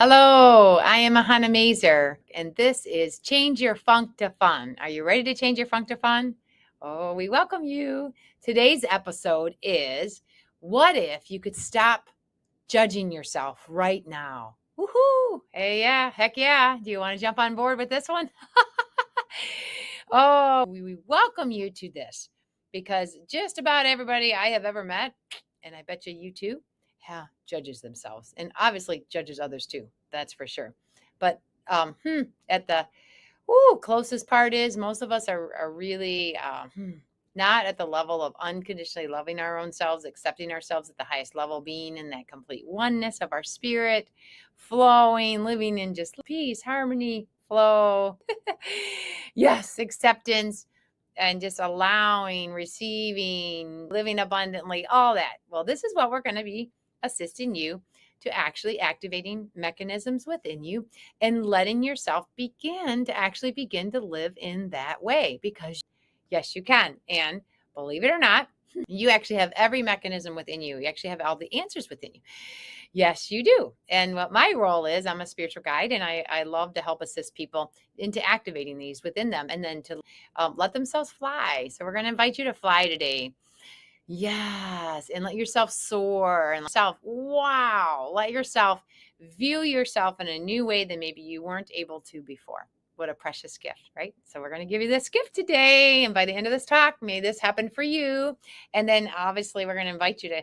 Hello, I am Mary Mazur, and this is Change Your Funk to Fun. Are you ready to change your funk to fun? Oh, we welcome you. Today's episode is What If You Could Stop Judging Yourself Right Now? Woohoo! Hey, yeah, heck yeah. Do you want to jump on board with this one? Oh, we welcome you to this because just about everybody I have ever met, and I bet you too, judges themselves and obviously judges others too. That's for sure. But at the closest part is most of us are really not at the level of unconditionally loving our own selves, accepting ourselves at the highest level, being in that complete oneness of our spirit, flowing, living in just peace, harmony, flow. Yes, acceptance and just allowing, receiving, living abundantly, all that. Well, this is what we're going to be assisting you to actually activating mechanisms within you and letting yourself begin to live in that way because yes, you can. And believe it or not, you actually have every mechanism within you. You actually have all the answers within you. Yes, you do. And what my role is, I'm a spiritual guide, and I love to help assist people into activating these within them and then to let themselves fly. So we're going to invite you to fly today. Yes, and let yourself soar and let yourself view yourself in a new way than maybe you weren't able to before. What a precious gift, right? So we're going to give you this gift today. And by the end of this talk, may this happen for you. And then obviously we're going to invite you to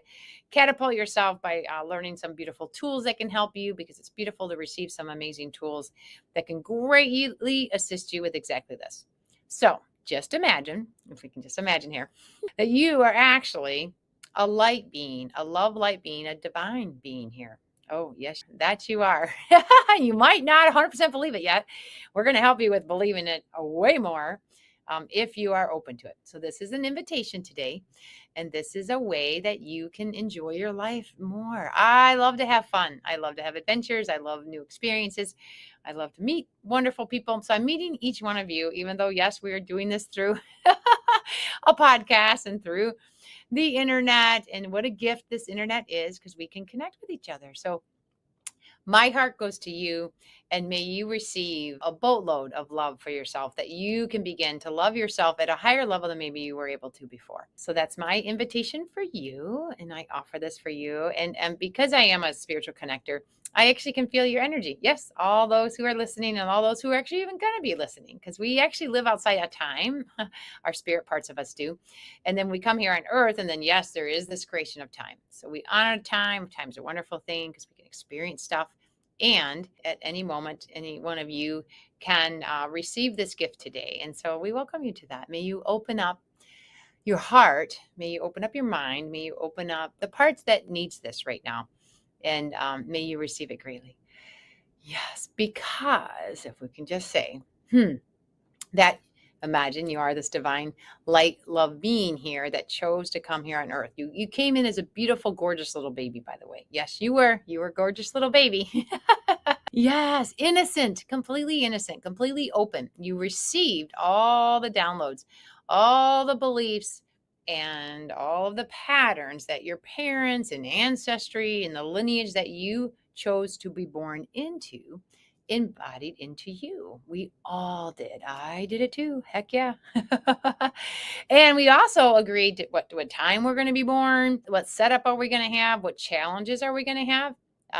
catapult yourself by learning some beautiful tools that can help you because it's beautiful to receive some amazing tools that can greatly assist you with exactly this. So just imagine, if we can just imagine here, that you are actually a light being, a love light being, a divine being here. Oh, yes, that you are. You might not 100% believe it yet. We're going to help you with believing it way more if you are open to it. So, this is an invitation today, and this is a way that you can enjoy your life more. I love to have fun. I love to have adventures. I love new experiences. I love to meet wonderful people. So, I'm meeting each one of you, even though, yes, we are doing this through a podcast and through the internet, and what a gift this internet is because we can connect with each other. So my heart goes to you, and may you receive a boatload of love for yourself that you can begin to love yourself at a higher level than maybe you were able to before. So that's my invitation for you, and I offer this for you. And because I am a spiritual connector, I actually can feel your energy. Yes, all those who are listening and all those who are actually even going to be listening, because we actually live outside of time. Our spirit parts of us do. And then we come here on earth, and then, yes, there is this creation of time. So we honor time. Time's a wonderful thing because we can experience stuff. And at any moment, any one of you can receive this gift today. And so we welcome you to that. May you open up your heart. May you open up your mind. May you open up the parts that needs this right now. And may you receive it greatly. Yes, because if we can just say, that imagine you are this divine light love being here that chose to come here on earth. You came in as a beautiful, gorgeous little baby, by the way. Yes, you were a gorgeous little baby. Yes, innocent, completely open. You received all the downloads, all the beliefs, and all of the patterns that your parents and ancestry and the lineage that you chose to be born into embodied into you. We all did. I did it too. Heck yeah. And we also agreed to what time we're going to be born, what setup are we going to have, what challenges are we going to have.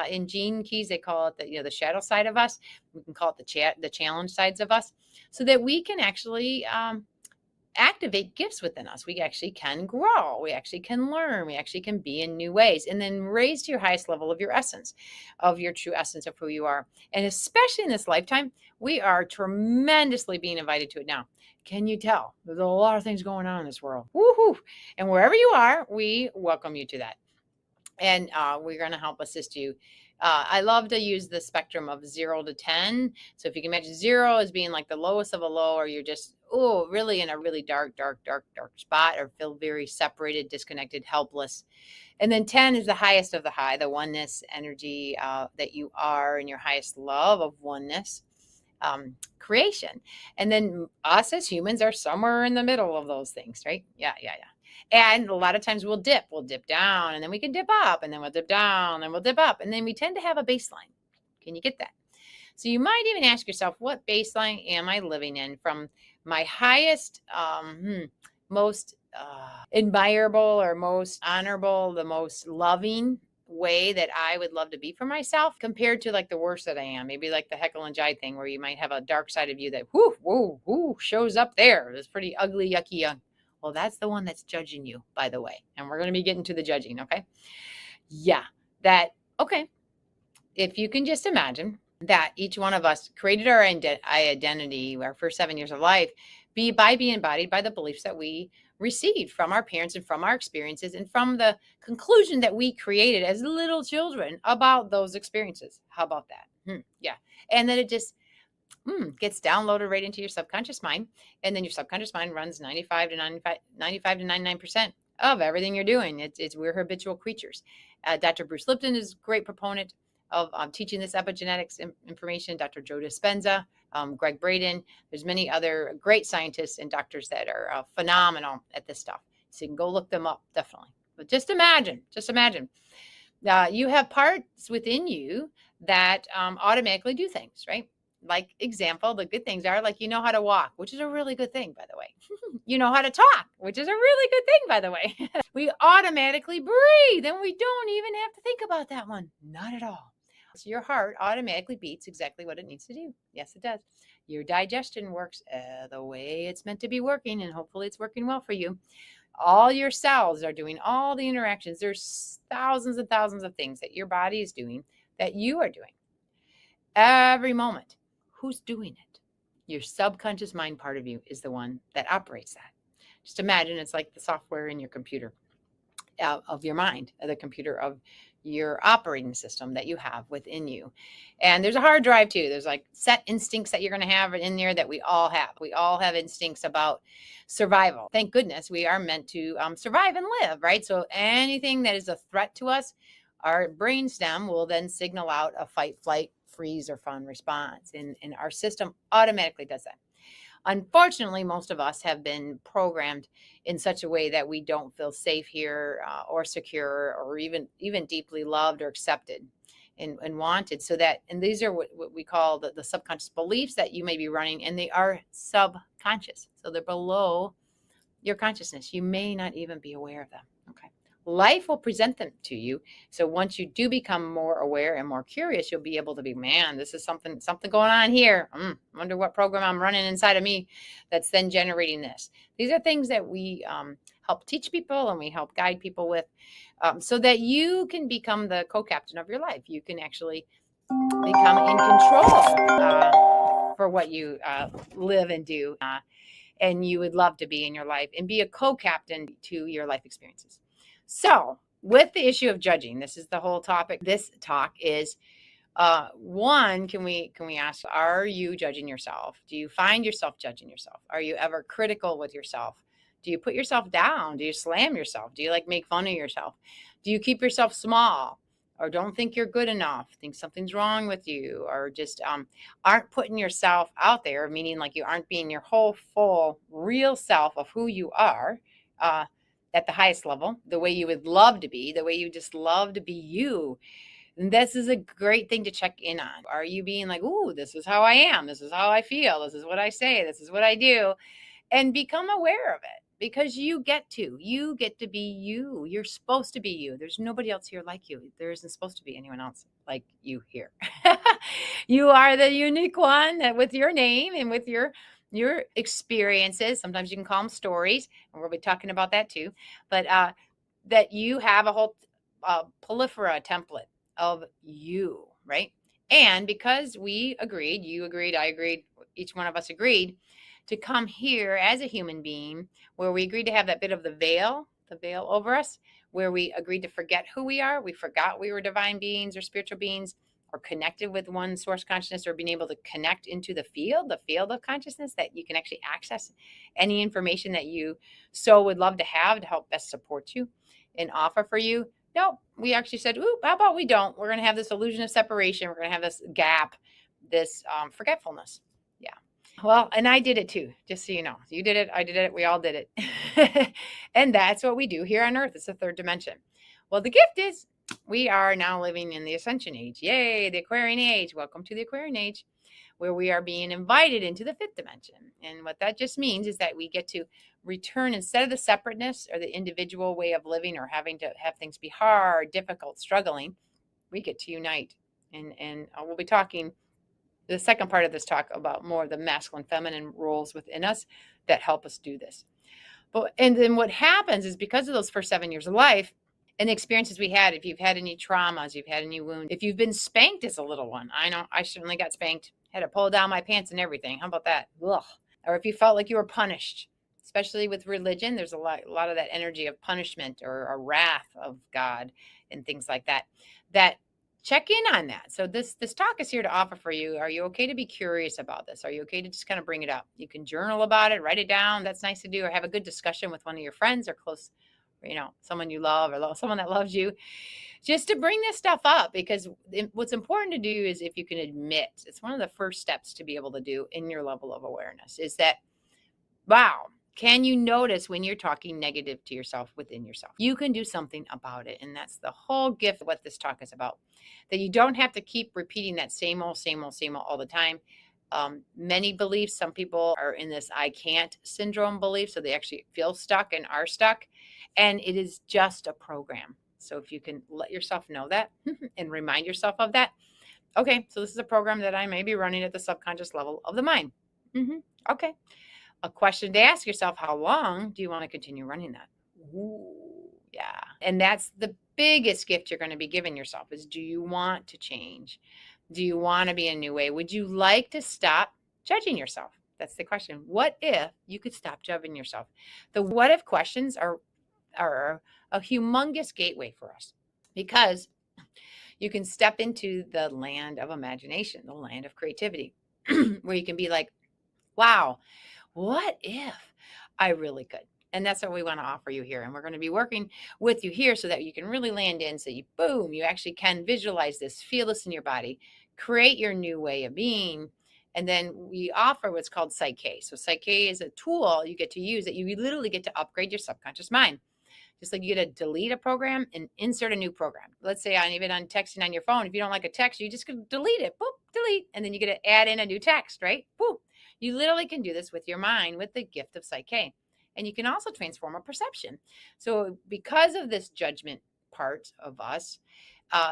In Gene Keys, they call it the shadow side of us. We can call it the challenge sides of us, so that we can actually activate gifts within us. We actually can grow. We actually can learn. We actually can be in new ways, and then raise to your highest level of your essence, of your true essence of who you are. And especially in this lifetime, we are tremendously being invited to it now. Can you tell? There's a lot of things going on in this world. Woohoo! And wherever you are, we welcome you to that. And we're going to help assist you. I love to use the spectrum of 0 to 10. So if you can imagine 0 as being like the lowest of a low, or you're just, really in a really dark spot, or feel very separated, disconnected, helpless. And then 10 is the highest of the high, the oneness energy that you are in your highest love of oneness. Creation. And then us as humans are somewhere in the middle of those things, right? Yeah. And a lot of times we'll dip down, and then we can dip up, and then we'll dip down, and we'll dip up. And then we tend to have a baseline. Can you get that? So you might even ask yourself, what baseline am I living in from my highest, most admirable or most honorable, the most loving way that I would love to be for myself compared to like the worst that I am. Maybe like the Heckle and Jive thing where you might have a dark side of you that whoo shows up there. It's pretty ugly, yucky, young. Well, that's the one that's judging you, by the way. And we're going to be getting to the judging, okay? Yeah, okay. If you can just imagine that each one of us created our identity, our first 7 years of life, by being embodied by the beliefs that we received from our parents and from our experiences and from the conclusion that we created as little children about those experiences. How about that? Yeah. And then it just gets downloaded right into your subconscious mind. And then your subconscious mind runs 95 to 99% of everything you're doing. We're habitual creatures. Dr. Bruce Lipton is a great proponent of teaching this epigenetics information. Dr. Joe Dispenza, Greg Braden. There's many other great scientists and doctors that are phenomenal at this stuff. So you can go look them up, definitely. But just imagine. You have parts within you that automatically do things, right? Like example, the good things are like you know how to walk, which is a really good thing, by the way. You know how to talk, which is a really good thing, by the way. We automatically breathe and we don't even have to think about that one. Not at all. So your heart automatically beats exactly what it needs to do. Yes, it does. Your digestion works the way it's meant to be working, and hopefully it's working well for you. All your cells are doing all the interactions. There's thousands and thousands of things that your body is doing that you are doing every moment. Who's doing it? Your subconscious mind part of you is the one that operates that. Just imagine it's like the software in your computer of your mind, the computer of your operating system that you have within you. And there's a hard drive too. There's like set instincts that you're going to have in there that we all have. We all have instincts about survival. Thank goodness we are meant to survive and live, right? So anything that is a threat to us, our brainstem will then signal out a fight, flight, freeze, or fawn response. And our system automatically does that. Unfortunately, most of us have been programmed in such a way that we don't feel safe here or secure or even deeply loved or accepted and wanted. So that, and these are what we call the subconscious beliefs that you may be running, and they are subconscious. So they're below your consciousness. You may not even be aware of them. Okay. Life will present them to you. So once you do become more aware and more curious, you'll be able to be, man, this is something going on here. Wonder what program I'm running inside of me that's then generating this. These are things that we help teach people and we help guide people with so that you can become the co-captain of your life. You can actually become in control for what you live and do. And you would love to be in your life and be a co-captain to your life experiences. So with the issue of judging, this is the whole topic. This talk is one, can we ask, are you judging yourself? Do you find yourself judging yourself? Are you ever critical with yourself? Do you put yourself down? Do you slam yourself? Do you like make fun of yourself? Do you keep yourself small? Or don't think you're good enough, think something's wrong with you, or just aren't putting yourself out there, meaning like you aren't being your whole, full, real self of who you are at the highest level, the way you would love to be, the way you just love to be you. And this is a great thing to check in on. Are you being like, ooh, this is how I am, this is how I feel, this is what I say, this is what I do, and become aware of it. Because you get to be you. You're supposed to be you. There's nobody else here like you. There isn't supposed to be anyone else like you here. You are the unique one that with your name and with your experiences. Sometimes you can call them stories, and we'll be talking about that too. But that you have a whole proliferate template of you, right? And because we agreed, you agreed, I agreed, each one of us agreed to come here as a human being, where we agreed to have that bit of the veil over us, where we agreed to forget who we are. We forgot we were divine beings or spiritual beings or connected with one source consciousness, or being able to connect into the field of consciousness, that you can actually access any information that you so would love to have to help best support you and offer for you. No, we actually said, ooh, how about we don't? We're going to have this illusion of separation. We're going to have this gap, this forgetfulness. Yeah. Well, and I did it too, just so you know. You did it, I did it, we all did it. And that's what we do here on Earth. It's the third dimension. Well, the gift is We are now living in the Ascension Age. Yay, the Aquarian Age. Welcome to the Aquarian Age, where we are being invited into the fifth dimension. And what that just means is that we get to return, instead of the separateness or the individual way of living or having to have things be hard, difficult, struggling, we get to unite. And we'll be talking the second part of this talk about more of the masculine, feminine roles within us that help us do this. And then what happens is, because of those first 7 years of life and the experiences we had, if you've had any traumas, you've had any wounds, if you've been spanked as a little one, I know I certainly got spanked, had to pull down my pants and everything. How about that? Ugh. Or if you felt like you were punished, especially with religion, there's a lot of that energy of punishment or a wrath of God and things like that. That check in on that. So this talk is here to offer for you. Are you okay to be curious about this? Are you okay to just kind of bring it up? You can journal about it, write it down. That's nice to do, or have a good discussion with one of your friends or close, someone you love or someone that loves you, just to bring this stuff up. Because what's important to do is, if you can admit, it's one of the first steps to be able to do in your level of awareness, is that, wow, can you notice when you're talking negative to yourself within yourself? You can do something about it. And that's the whole gift of what this talk is about, that you don't have to keep repeating that same old all the time. Many beliefs, some people are in this I can't syndrome belief, so they actually feel stuck and are stuck. And it is just a program. So if you can let yourself know that and remind yourself of that, okay, so this is a program that I may be running at the subconscious level of the mind. Okay. A question to ask yourself: how long do you want to continue running that? Ooh, yeah. And that's the biggest gift you're going to be giving yourself, is, do you want to change? Do you want to be a new way? Would you like to stop judging yourself? That's the question. What if you could stop judging yourself? The what if questions are a humongous gateway for us, because you can step into the land of imagination, the land of creativity, where you can be like, wow, what if I really could? And that's what we want to offer you here. And we're going to be working with you here so that you can really land in, so you actually can visualize this, feel this in your body, create your new way of being. And then we offer what's called PSYCH-K. So PSYCH-K is a tool you get to use, that you literally get to upgrade your subconscious mind. Just like you get to delete a program and insert a new program. Let's say even on texting on your phone, if you don't like a text, you just can delete it. Boop, delete. And then you get to add in a new text, right? Boop. You literally can do this with your mind, with the gift of PSYCH-K. And you can also transform a perception. So because of this judgment part of us,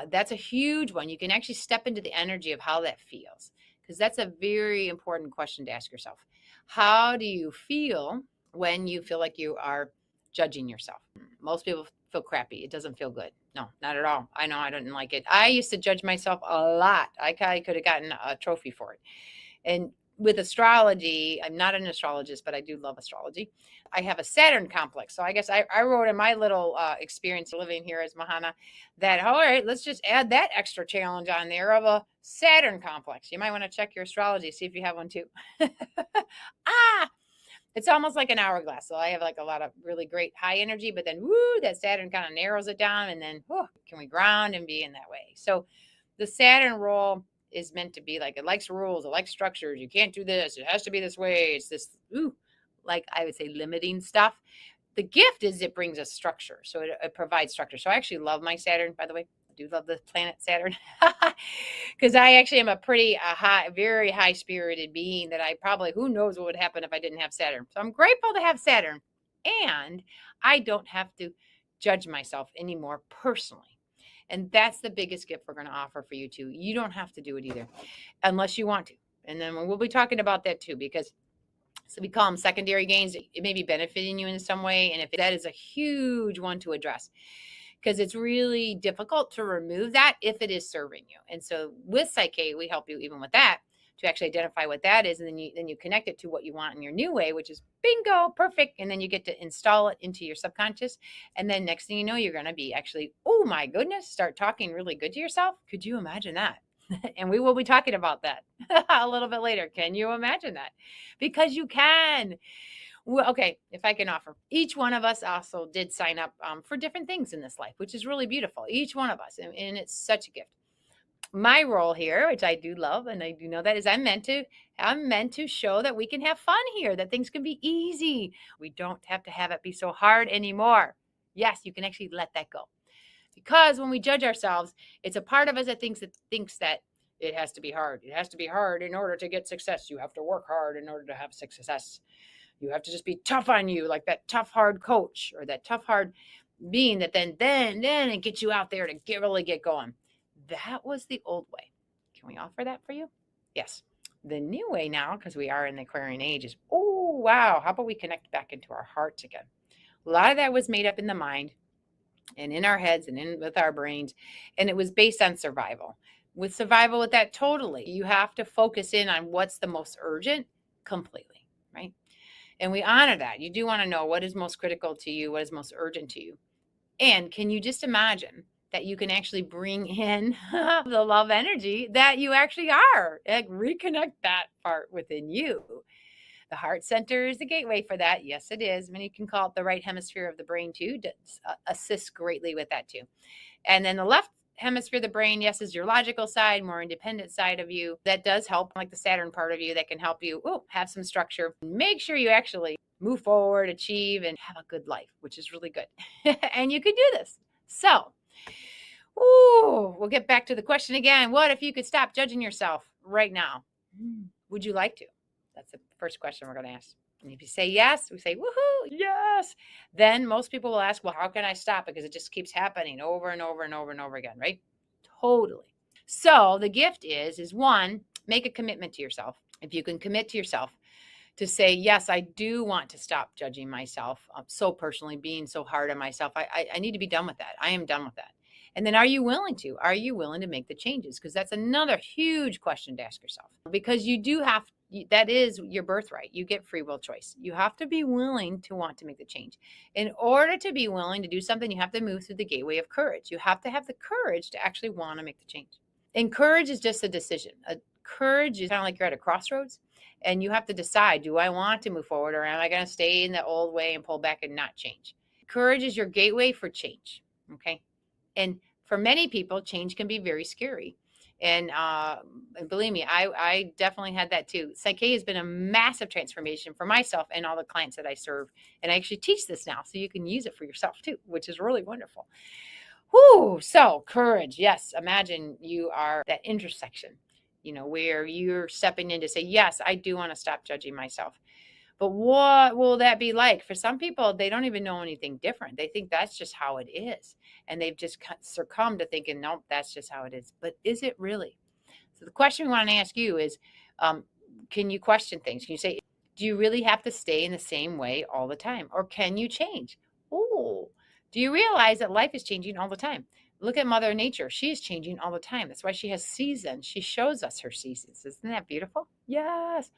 that's a huge one. You can actually step into the energy of how that feels, because that's a very important question to ask yourself. How do you feel when you feel like you are judging yourself? Most people feel crappy. It doesn't feel good. No, not at all. I know I didn't like it. I used to judge myself a lot. I could have gotten a trophy for it. And with astrology, I'm not an astrologist, but I do love astrology. I have a Saturn complex. So I guess I wrote in my little experience living here as Mahana that, all right, let's just add that extra challenge on there of a Saturn complex. You might want to check your astrology, see if you have one too. It's almost like an hourglass. So I have like a lot of really great high energy, but then that Saturn kind of narrows it down, and then can we ground and be in that way? So the Saturn role is meant to be like, it likes rules, it likes structures. You can't do this. It has to be this way. It's this, like I would say, limiting stuff. The gift is it brings us structure. So it provides structure. So I actually love my Saturn, by the way. I do love the planet Saturn, because I actually am a pretty very high spirited being, that I probably, who knows what would happen if I didn't have Saturn. So I'm grateful to have Saturn, and I don't have to judge myself anymore personally. And that's the biggest gift we're going to offer for you too. You don't have to do it either, unless you want to. And then we'll be talking about that too, because so we call them secondary gains. It may be benefiting you in some way. And if that is a huge one to address, because it's really difficult to remove that if it is serving you. And so with PSYCH-K, we help you even with that, to actually identify what that is. And then you connect it to what you want in your new way, which is bingo, perfect. And then you get to install it into your subconscious. And then next thing you know, you're going to be actually, oh my goodness, start talking really good to yourself. Could you imagine that? And we will be talking about that a little bit later. Can you imagine that? Because you can. Well, okay, if I can offer, each one of us also did sign up for different things in this life, which is really beautiful. Each one of us, and it's such a gift. My role here, which I do love, and I do know that, is I'm meant to show that we can have fun here, that things can be easy. We don't have to have it be so hard anymore. Yes, you can actually let that go. Because when we judge ourselves, it's a part of us that thinks that it has to be hard. It has to be hard in order to get success. You have to work hard in order to have success. You have to just be tough on you, like that tough, hard coach or that tough, hard being that then it gets you out there to really get going. That was the old way. Can we offer that for you? Yes. The new way now, because we are in the Aquarian age, is, oh, wow, how about we connect back into our hearts again? A lot of that was made up in the mind and in our heads and in with our brains, and it was based on survival. With survival, with that, totally, you have to focus in on what's the most urgent completely, right? And we honor that. You do want to know what is most critical to you, what is most urgent to you. And can you just imagine that you can actually bring in the love energy that you actually are? Like, reconnect that part within you. The heart center is the gateway for that. Yes, it is. Many can call it the right hemisphere of the brain too. Assists greatly with that too. And then the left hemisphere of the brain, yes, is your logical side, more independent side of you. That does help, like the Saturn part of you that can help you have some structure. Make sure you actually move forward, achieve, and have a good life, which is really good. And you can do this. So, we'll get back to the question again. What if you could stop judging yourself right now? Would you like to? That's the first question we're going to ask. And if you say yes, we say, woohoo, yes. Then most people will ask, well, how can I stop? Because it just keeps happening over and over and over and over again, right? Totally. So the gift is one, make a commitment to yourself. If you can commit to yourself to say, yes, I do want to stop judging myself so personally, being so hard on myself. I need to be done with that. I am done with that. And then are you willing to? Are you willing to make the changes? Because that's another huge question to ask yourself. Because you do have, that is your birthright. You get free will choice. You have to be willing to want to make the change. In order to be willing to do something, you have to move through the gateway of courage. You have to have the courage to actually want to make the change. And courage is just a decision. Courage is kind of like you're at a crossroads and you have to decide, do I want to move forward or am I going to stay in the old way and pull back and not change? Courage is your gateway for change. Okay. And for many people, change can be very scary. And believe me, I definitely had that too. PSYCH-K has been a massive transformation for myself and all the clients that I serve. And I actually teach this now, so you can use it for yourself too, which is really wonderful. So courage. Yes. Imagine you are that intersection, where you're stepping in to say, yes, I do want to stop judging myself. But what will that be like? For some people, they don't even know anything different. They think that's just how it is. And they've just succumbed to thinking, nope, that's just how it is. But is it really? So the question we want to ask you is, can you question things? Can you say, do you really have to stay in the same way all the time? Or can you change? Do you realize that life is changing all the time? Look at Mother Nature. She is changing all the time. That's why she has seasons. She shows us her seasons. Isn't that beautiful? Yes.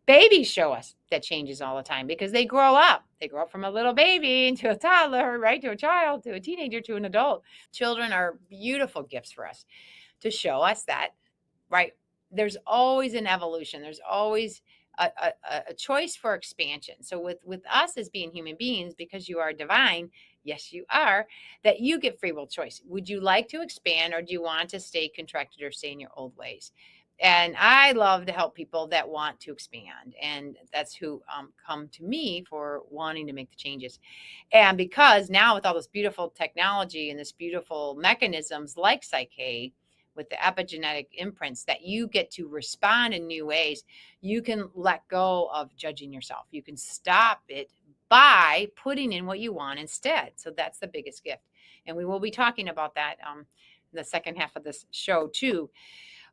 Babies show us that changes all the time because they grow up. They grow up from a little baby into a toddler, right? To a child, to a teenager, to an adult. Children are beautiful gifts for us to show us that, right? There's always an evolution. There's always a choice for expansion. So with us as being human beings, because you are divine, yes, you are, that you get free will choice. Would you like to expand or do you want to stay contracted or stay in your old ways? And I love to help people that want to expand. And that's who come to me for wanting to make the changes. And because now with all this beautiful technology and this beautiful mechanisms like PSYCH-K, with the epigenetic imprints that you get to respond in new ways, you can let go of judging yourself. You can stop it by putting in what you want instead. So that's the biggest gift. And we will be talking about that the second half of this show too,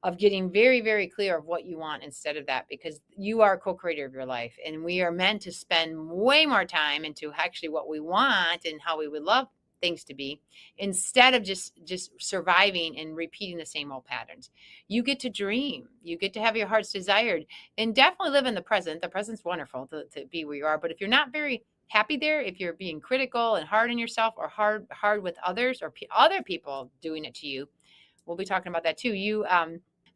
of getting very, very clear of what you want instead of that, because you are a co-creator of your life. And we are meant to spend way more time into actually what we want and how we would love things to be, instead of just surviving and repeating the same old patterns. You get to dream. You get to have your heart's desired, and definitely live in the present. The present's wonderful to be where you are. But if you're not very happy there, if you're being critical and hard on yourself, or hard with others, or other people doing it to you, we'll be talking about that too.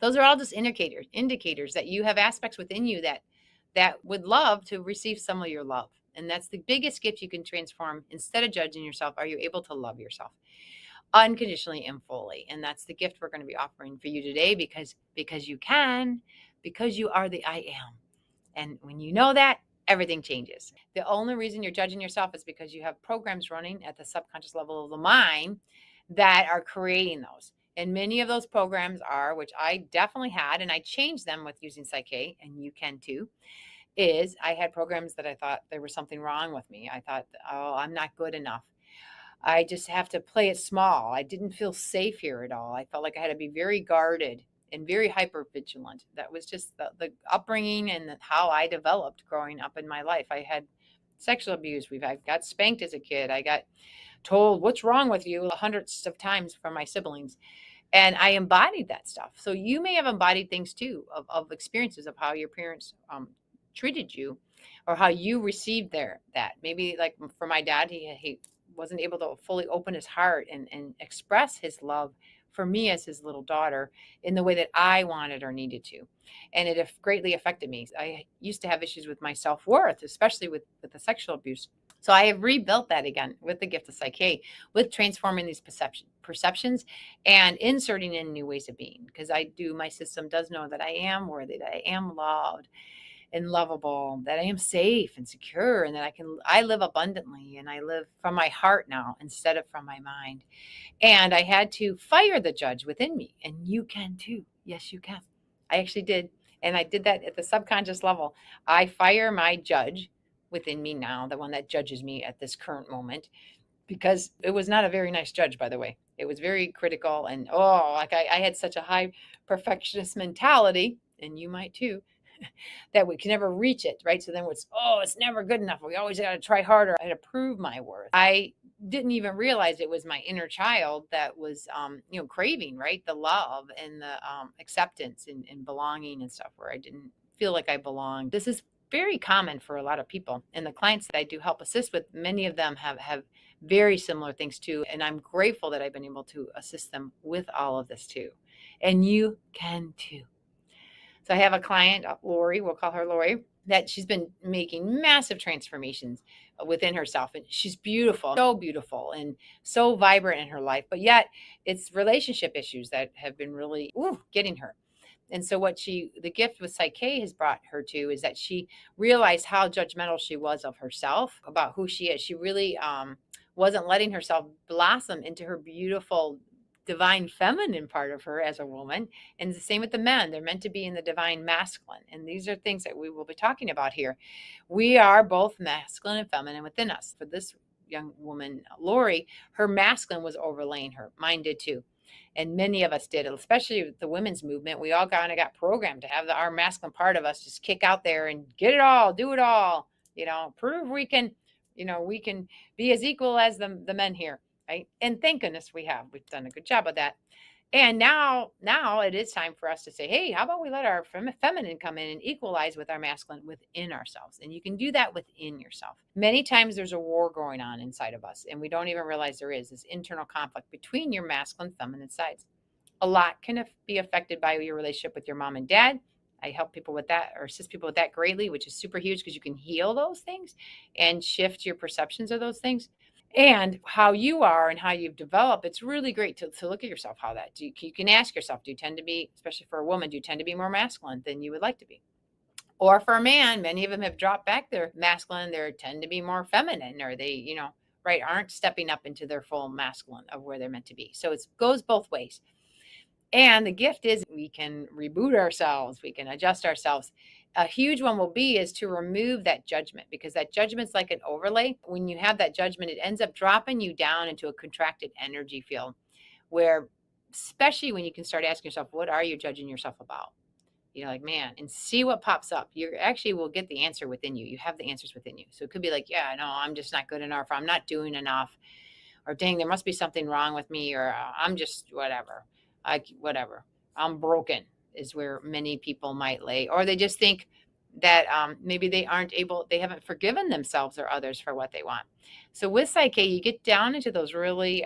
Those are all just indicators that you have aspects within you that would love to receive some of your love. And that's the biggest gift you can transform. Instead of judging yourself, are you able to love yourself unconditionally and fully? And that's the gift we're going to be offering for you today, because you can, because you are the I am. And when you know that, everything changes. The only reason you're judging yourself is because you have programs running at the subconscious level of the mind that are creating those. And many of those programs are, which I definitely had, and I changed them with using Psych-K, and you can too, is I had programs that I thought there was something wrong with me. I thought, oh, I'm not good enough. I just have to play it small. I didn't feel safe here at all. I felt like I had to be very guarded and very hyper vigilant. That was just the upbringing and how I developed growing up in my life. I had sexual abuse. I got spanked as a kid. I got told, "What's wrong with you?" hundreds of times from my siblings. And I embodied that stuff. So you may have embodied things too of experiences of how your parents treated you or how you received that. Maybe like for my dad, he wasn't able to fully open his heart and express his love for me as his little daughter in the way that I wanted or needed to. And it greatly affected me. I used to have issues with my self-worth, especially with the sexual abuse. So I have rebuilt that again with the gift of Psych-K, with transforming these perceptions and inserting in new ways of being. Because my system does know that I am worthy, that I am loved and lovable, that I am safe and secure, and that I live abundantly and I live from my heart now instead of from my mind. And I had to fire the judge within me. And you can too. Yes, you can. I actually did. And I did that at the subconscious level. I fire my judge within me now, the one that judges me at this current moment, because it was not a very nice judge, by the way. It was very critical. And like I had such a high perfectionist mentality, and you might too, that we can never reach it, right? So then it's never good enough. We always got to try harder. I had to prove my worth. I didn't even realize it was my inner child that was, craving, right? The love and the acceptance and belonging and stuff where I didn't feel like I belonged. This is very common for a lot of people. And the clients that I do help assist with, many of them have very similar things too. And I'm grateful that I've been able to assist them with all of this too. And you can too. So I have a client, Lori, we'll call her Lori, that she's been making massive transformations within herself. And she's beautiful, and so vibrant in her life. But yet it's relationship issues that have been really getting her. And so the gift with Psych-K has brought her to is that she realized how judgmental she was of herself, about who she is. She really wasn't letting herself blossom into her beautiful divine feminine part of her as a woman. And the same with the men. They're meant to be in the divine masculine. And these are things that we will be talking about here. We are both masculine and feminine within us. For this young woman, Lori, her masculine was overlaying her. Mine did too. And many of us did, especially with the women's movement. We all kind of got programmed to have our masculine part of us just kick out there and get it all, do it all, prove we can be as equal as the men here. Right? And thank goodness we've done a good job of that. And now it is time for us to say, hey, how about we let our feminine come in and equalize with our masculine within ourselves? And you can do that within yourself. Many times there's a war going on inside of us, and we don't even realize there is this internal conflict between your masculine and feminine sides. A lot can be affected by your relationship with your mom and dad. I help people with that or assist people with that greatly, which is super huge because you can heal those things and shift your perceptions of those things. And how you are and how you've developed, it's really great to look at yourself, you can ask yourself, do you tend to be, especially for a woman, do you tend to be more masculine than you would like to be? Or for a man, many of them have dropped back their masculine, they tend to be more feminine, or they, right, aren't stepping up into their full masculine of where they're meant to be. So it goes both ways. And the gift is we can reboot ourselves, we can adjust ourselves. A huge one will be is to remove that judgment, because that judgment's like an overlay. When you have that judgment, it ends up dropping you down into a contracted energy field where, especially when you can start asking yourself, what are you judging yourself about? Like, man, and see what pops up. You actually will get the answer within you. You have the answers within you. So it could be like, yeah, no, I'm just not good enough, or I'm not doing enough, or dang, there must be something wrong with me, or I'm just whatever. I'm broken is where many people might lay, or they just think that maybe they haven't forgiven themselves or others for what they want. So with Psych-K, you get down into those really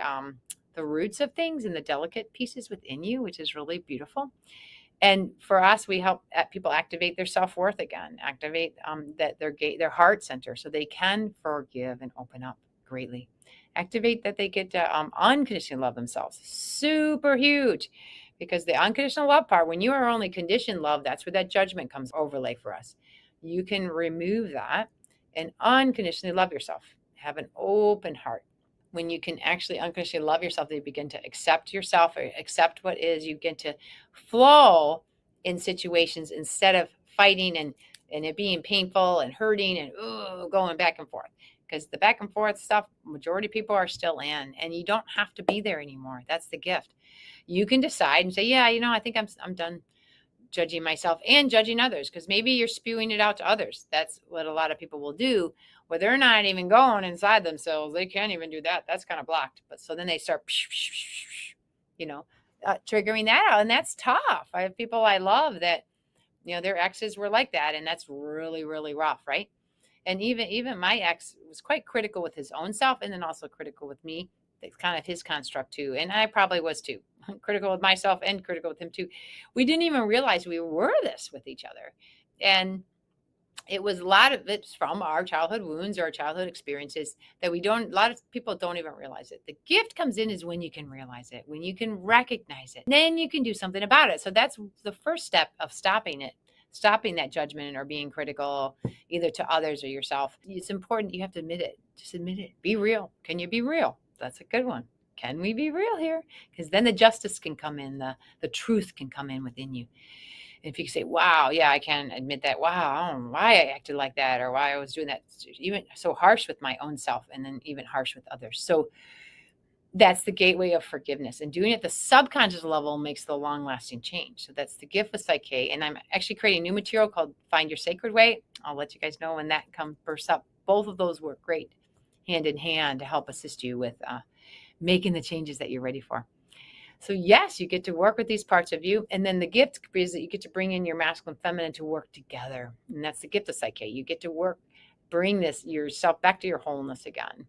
the roots of things and the delicate pieces within you, which is really beautiful. And for us, we help people activate their self-worth again, activate that their heart center, so they can forgive and open up greatly. Activate that they get to unconditionally love themselves. Super huge, because the unconditional love part, when you are only conditioned love, that's where that judgment comes overlay for us. You can remove that and unconditionally love yourself. Have an open heart. when you can actually unconditionally love yourself, that you begin to accept yourself, or accept what is. You get to flow in situations instead of fighting and it being painful and hurting and going back and forth. Because the back and forth stuff, majority of people are still in, and you don't have to be there anymore. That's the gift. You can decide and say, yeah, I think I'm done judging myself and judging others, because maybe you're spewing it out to others. That's what a lot of people will do, where they're not even going inside themselves. They can't even do that. That's kind of blocked. But so then they start, triggering that out, and that's tough. I have people I love that, their exes were like that, and that's really, really rough, right? And even my ex was quite critical with his own self, and then also critical with me. That's kind of his construct too, and I probably was too. Critical with myself and critical with him too. We didn't even realize we were this with each other, and it was a lot of it's from our childhood wounds or our childhood experiences that we don't. A lot of people don't even realize it. The gift comes in is when you can realize it, when you can recognize it, then you can do something about it. So that's the first step of stopping it, stopping that judgment or being critical either to others or yourself. It's important. You have to admit it. Just admit it. Be real. Can you be real? That's a good one. Can we be real here? Because then the justice can come in, the truth can come in within you. And if you say, wow, yeah, I can admit that. Wow, I don't know why I acted like that, or why I was doing that. Even so harsh with my own self, and then even harsh with others. So that's the gateway of forgiveness. And doing it at the subconscious level makes the long-lasting change. So that's the gift with PSYCH-K. And I'm actually creating new material called Find Your Sacred Way. I'll let you guys know when that bursts up. Both of those work great hand in hand to help assist you with making the changes that you're ready for. So yes, you get to work with these parts of you. And then the gift is that you get to bring in your masculine and feminine to work together. And that's the gift of PSYCH-K. You get to bring this yourself back to your wholeness again.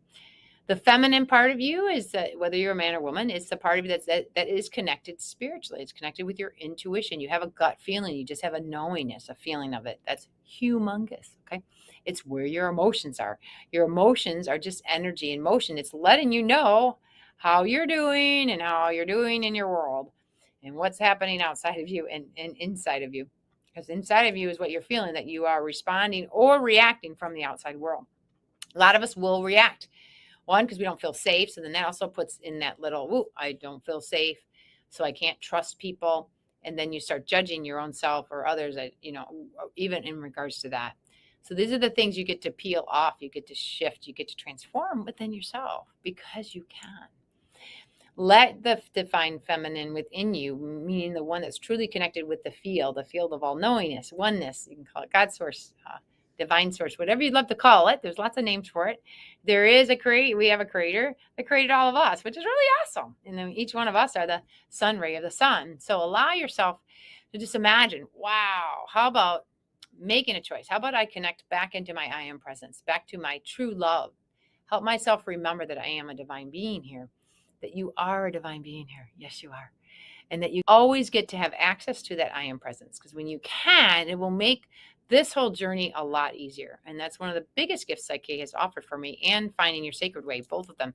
The feminine part of you is that, whether you're a man or woman, it's the part of you that is connected spiritually. It's connected with your intuition. You have a gut feeling. You just have a knowingness, a feeling of it. That's humongous. Okay. It's where your emotions are. Your emotions are just energy and motion. It's letting you know how you're doing and how you're doing in your world and what's happening outside of you and inside of you. Because inside of you is what you're feeling, that you are responding or reacting from the outside world. A lot of us will react. One, because we don't feel safe. So then that also puts in that little, I don't feel safe, so I can't trust people. And then you start judging your own self or others, even in regards to that. So these are the things you get to peel off. You get to shift. You get to transform within yourself, because you can. Let the divine feminine within you, meaning the one that's truly connected with the field of all knowingness, oneness, you can call it God source, divine source, whatever you'd love to call it. There's lots of names for it. There is we have a creator that created all of us, which is really awesome. And then each one of us are the sun ray of the sun. So allow yourself to just imagine, wow, how about making a choice? How about I connect back into my I am presence, back to my true love? Help myself remember that I am a divine being here, that you are a divine being here. Yes, you are. And that you always get to have access to that I am presence. Because when you can, it will make this whole journey a lot easier. And that's one of the biggest gifts PSYCH-K has offered for me, and Finding Your Sacred Way. Both of them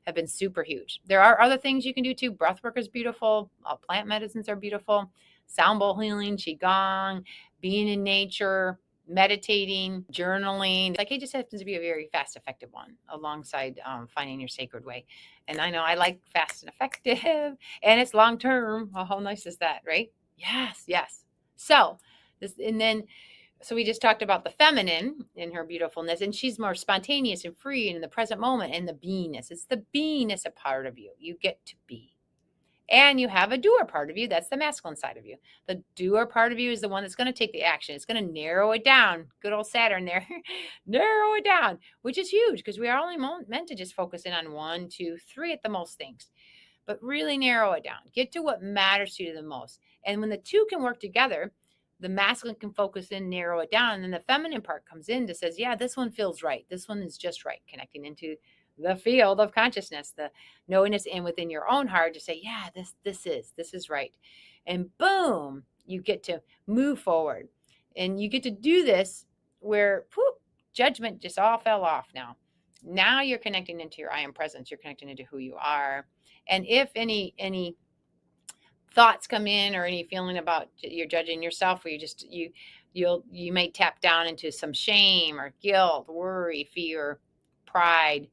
have been super huge. There are other things you can do too. Breath work is beautiful. Plant medicines are beautiful. Sound bowl healing, Qigong, being in nature, meditating, journaling. PSYCH-K just happens to be a very fast, effective one alongside Finding Your Sacred Way. And I know I like fast and effective, and it's long term. Well, how nice is that, right? Yes, yes. So we just talked about the feminine in her beautifulness, and she's more spontaneous and free and in the present moment, and the beingness. It's the beingness a part of you. You get to be. And you have a doer part of you. That's the masculine side of you. The doer part of you is the one that's going to take the action. It's going to narrow it down. Good old Saturn there. Narrow it down, which is huge, because we are only meant to just focus in on 1, 2, 3 at the most things. But really narrow it down. Get to what matters to you the most. And when the two can work together, the masculine can focus in, narrow it down, and then the feminine part comes in that says, yeah, this one feels right. This one is just right, connecting into the field of consciousness, the knowingness, and within your own heart to say, yeah, this is right. And boom, you get to move forward. And you get to do this where judgment just all fell off now. Now you're connecting into your I am presence. You're connecting into who you are. And if any thoughts come in, or any feeling about you're judging yourself, or you may tap down into some shame or guilt, worry, fear, pride,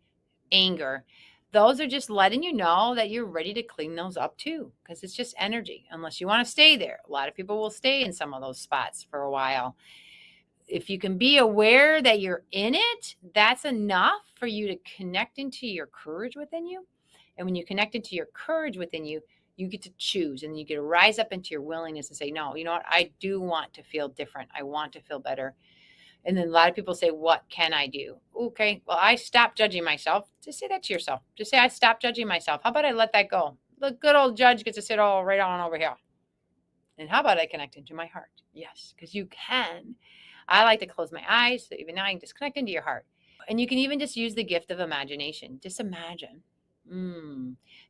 anger, those are just letting you know that you're ready to clean those up too, because it's just energy, unless you want to stay there. A lot of people will stay in some of those spots for a while. If you can be aware that you're in it, that's enough for you to connect into your courage within you. And when you connect into your courage within you, you get to choose and you get to rise up into your willingness and say, no, you know what? I do want to feel different. I want to feel better. And then a lot of people say, what can I do? Okay, well, I stopped judging myself. Just say that to yourself. Just say, I stopped judging myself. How about I let that go? The good old judge gets to sit all right on over here. And how about I connect into my heart? Yes, because you can. I like to close my eyes. So even now, I can just connect into your heart. And you can even just use the gift of imagination. Just imagine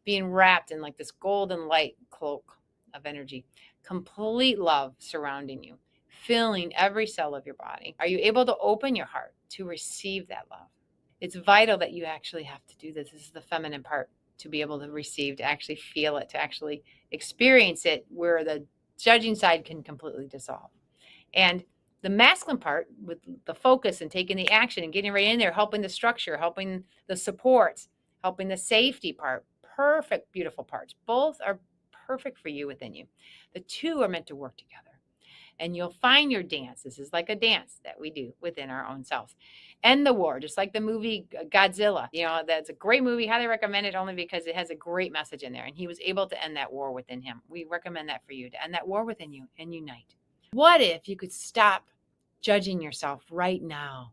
being wrapped in like this golden light cloak of energy, complete love surrounding you, filling every cell of your body. Are you able to open your heart to receive that love? It's vital that you actually have to do this. This is the feminine part, to be able to receive, to actually feel it, to actually experience it, where the judging side can completely dissolve. And the masculine part, with the focus and taking the action and getting right in there, helping the structure, helping the supports, helping the safety part, perfect, beautiful parts. Both are perfect for you within you. The two are meant to work together. And you'll find your dance. This is like a dance that we do within our own selves. End the war, just like the movie Godzilla. You know, that's a great movie. Highly recommend it, only because it has a great message in there. And he was able to end that war within him. We recommend that for you, to end that war within you and unite. What if you could stop judging yourself right now?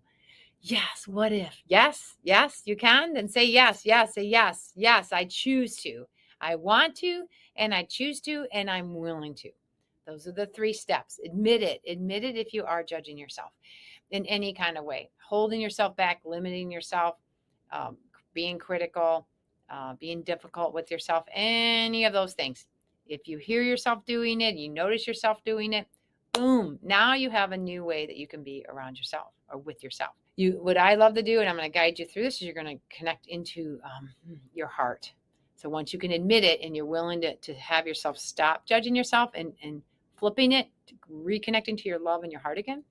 Yes, what if? Yes, yes, you can. Then say yes, yes, say yes, yes, I choose to. I want to, and I choose to, and I'm willing to. Those are the 3 steps. Admit it. Admit it if you are judging yourself in any kind of way, holding yourself back, limiting yourself, um, being critical, being difficult with yourself, any of those things. If you hear yourself doing it, you notice yourself doing it, boom, now you have a new way that you can be around yourself or with yourself. What I love to do, and I'm going to guide you through this, is you're going to connect into your heart. So once you can admit it and you're willing to have yourself stop judging yourself and flipping it, reconnecting to your love and your heart again,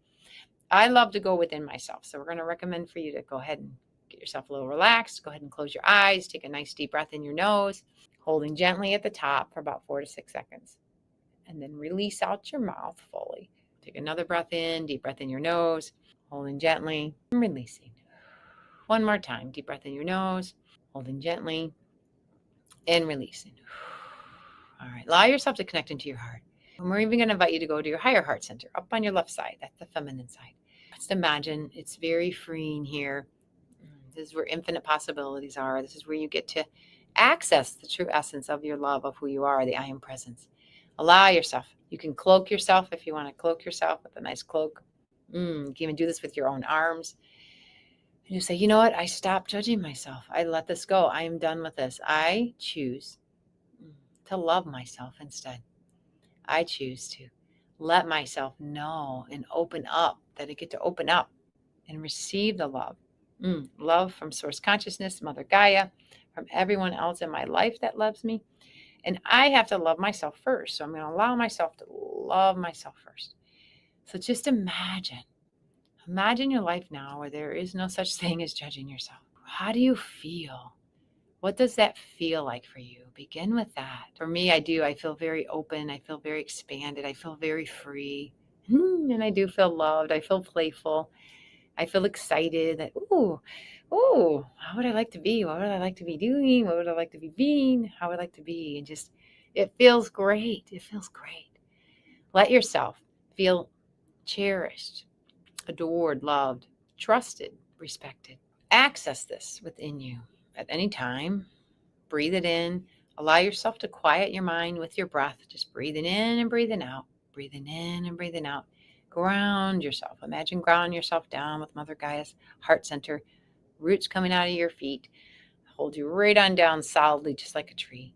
I love to go within myself. So we're going to recommend for you to go ahead and get yourself a little relaxed. Go ahead and close your eyes. Take a nice deep breath in your nose, holding gently at the top for about 4 to 6 seconds. And then release out your mouth fully. Take another breath in, deep breath in your nose, holding gently and releasing. One more time, deep breath in your nose, holding gently and releasing. All right, allow yourself to connect into your heart. And we're even going to invite you to go to your higher heart center, up on your left side. That's the feminine side. Just imagine it's very freeing here. This is where infinite possibilities are. This is where you get to access the true essence of your love, of who you are, the I am presence. Allow yourself. You can cloak yourself if you want to cloak yourself with a nice cloak. You can even do this with your own arms. And you say, you know what? I stopped judging myself. I let this go. I am done with this. I choose to love myself instead. I choose to let myself know and open up, that I get to open up and receive the love. Love from Source Consciousness, Mother Gaia, from everyone else in my life that loves me. And I have to love myself first. So I'm going to allow myself to love myself first. So just imagine your life now where there is no such thing as judging yourself. How do you feel? What does that feel like for you? Begin with that. For me, I feel very open. I feel very expanded. I feel very free. And I do feel loved. I feel playful. I feel excited that, how would I like to be? What would I like to be doing? What would I like to be being? How would I like to be? And just, it feels great. It feels great. Let yourself feel cherished, adored, loved, trusted, respected. Access this within you at any time. Breathe it in. Allow yourself to quiet your mind with your breath. Just breathing in and breathing out. Breathing in and breathing out. Ground yourself. Imagine grounding yourself down with Mother Gaia's heart center. Roots coming out of your feet. Hold you right on down solidly, just like a tree.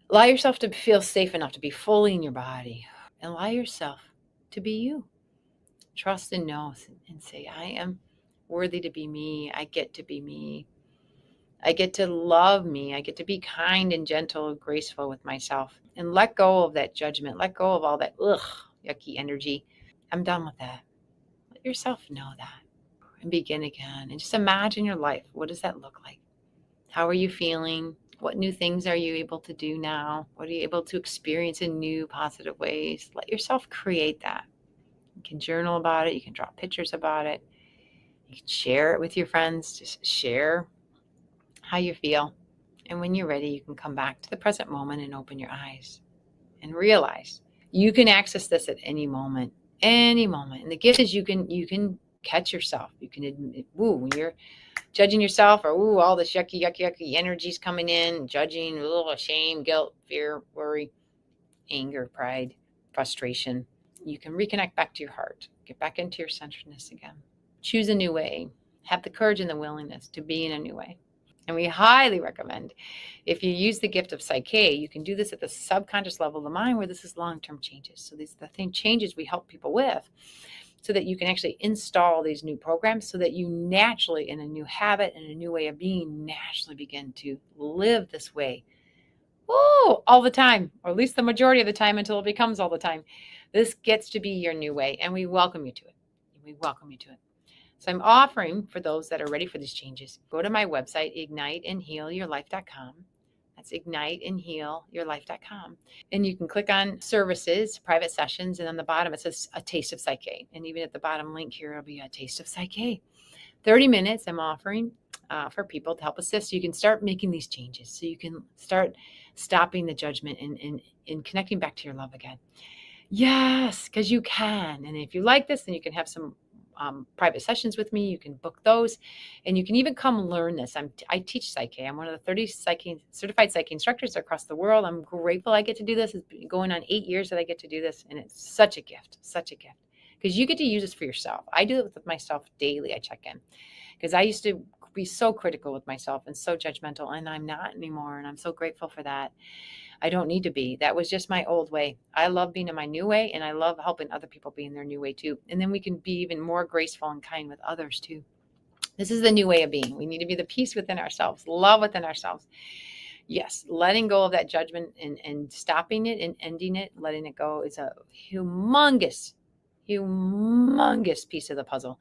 Allow yourself to feel safe enough to be fully in your body. And allow yourself to be you. Trust and know and say, I am worthy to be me. I get to be me. I get to love me. I get to be kind and gentle and graceful with myself. And let go of that judgment. Let go of all that yucky energy. I'm done with that. Let yourself know that. And begin again. And just imagine your life. What does that look like? How are you feeling? What new things are you able to do now? What are you able to experience in new positive ways? Let yourself create that. You can journal about it. You can draw pictures about it. You can share it with your friends. Just share how you feel. And when you're ready, you can come back to the present moment and open your eyes and realize you can access this at any moment, any moment. And the gift is you can catch yourself. You can admit, when you're judging yourself, or all this yucky energies coming in, judging, shame, guilt, fear, worry, anger, pride, frustration. You can reconnect back to your heart, get back into your centeredness again. Choose a new way. Have the courage and the willingness to be in a new way. And we highly recommend, if you use the gift of PSYCH-K, you can do this at the subconscious level of the mind, where this is long-term changes. So these are the changes we help people with, so that you can actually install these new programs, so that you naturally, in a new habit and a new way of being, naturally begin to live this way. All the time, or at least the majority of the time, until it becomes all the time. This gets to be your new way, and we welcome you to it. We welcome you to it. So I'm offering, for those that are ready for these changes, go to my website, igniteandhealyourlife.com. That's igniteandhealyourlife.com. And you can click on services, private sessions, and on the bottom it says a taste of PSYCH-K. And even at the bottom link here, it'll be a taste of PSYCH-K. 30 minutes I'm offering for people to help assist. So you can start making these changes. So you can start stopping the judgment and connecting back to your love again. Yes, because you can. And if you like this, then you can have some private sessions with me. You can book those, and you can even come learn this. I teach PSYCH-K. I'm one of the 30 certified PSYCH instructors across the world. I'm grateful I get to do this. It's been going on 8 years that I get to do this, and it's such a gift, because you get to use this for yourself. I do it with myself daily. I check in, because I used to be so critical with myself and so judgmental, and I'm not anymore, and I'm so grateful for that. I don't need to be. That was just my old way. I love being in my new way, and I love helping other people be in their new way too. And then we can be even more graceful and kind with others too. This is the new way of being. We need to be the peace within ourselves, love within ourselves. Yes, letting go of that judgment and stopping it and ending it, letting it go, is a humongous piece of the puzzle.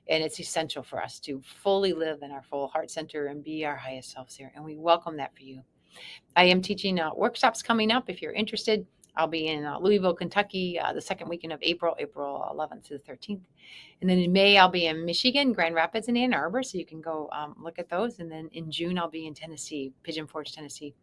And it's essential for us to fully live in our full heart center and be our highest selves here. And we welcome that for you. I am teaching workshops coming up. If you're interested, I'll be in Louisville, Kentucky, the second weekend of April 11th to the 13th. And then in May, I'll be in Michigan, Grand Rapids, and Ann Arbor. So you can go look at those. And then in June, I'll be in Tennessee, Pigeon Forge, Tennessee.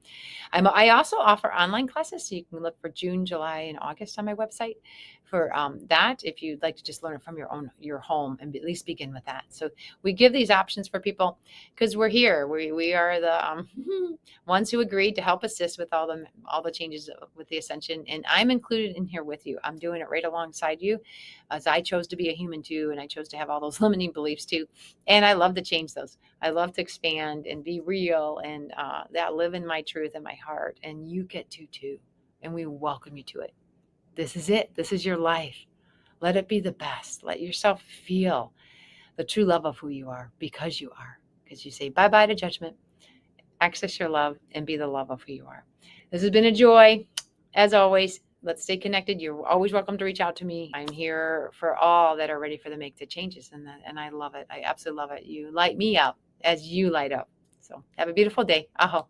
I also offer online classes. So you can look for June, July, and August on my website for that, if you'd like to just learn it from your home, and at least begin with that. So we give these options for people because we're here. We are the ones who agreed to help assist with all the changes with the ascension, and I'm included in here with you. I'm doing it right alongside you, as I chose to be a human too, and I chose to have all those limiting beliefs too, and I love to change those. I love to expand and be real, and that live in my truth and my heart, and you get to too, and we welcome you to it. This is it. This is your life. Let it be the best. Let yourself feel the true love of who you are, because you are. Because you say bye-bye to judgment, access your love, and be the love of who you are. This has been a joy. As always, let's stay connected. You're always welcome to reach out to me. I'm here for all that are ready for make the changes. And I love it. I absolutely love it. You light me up as you light up. So have a beautiful day. Aho.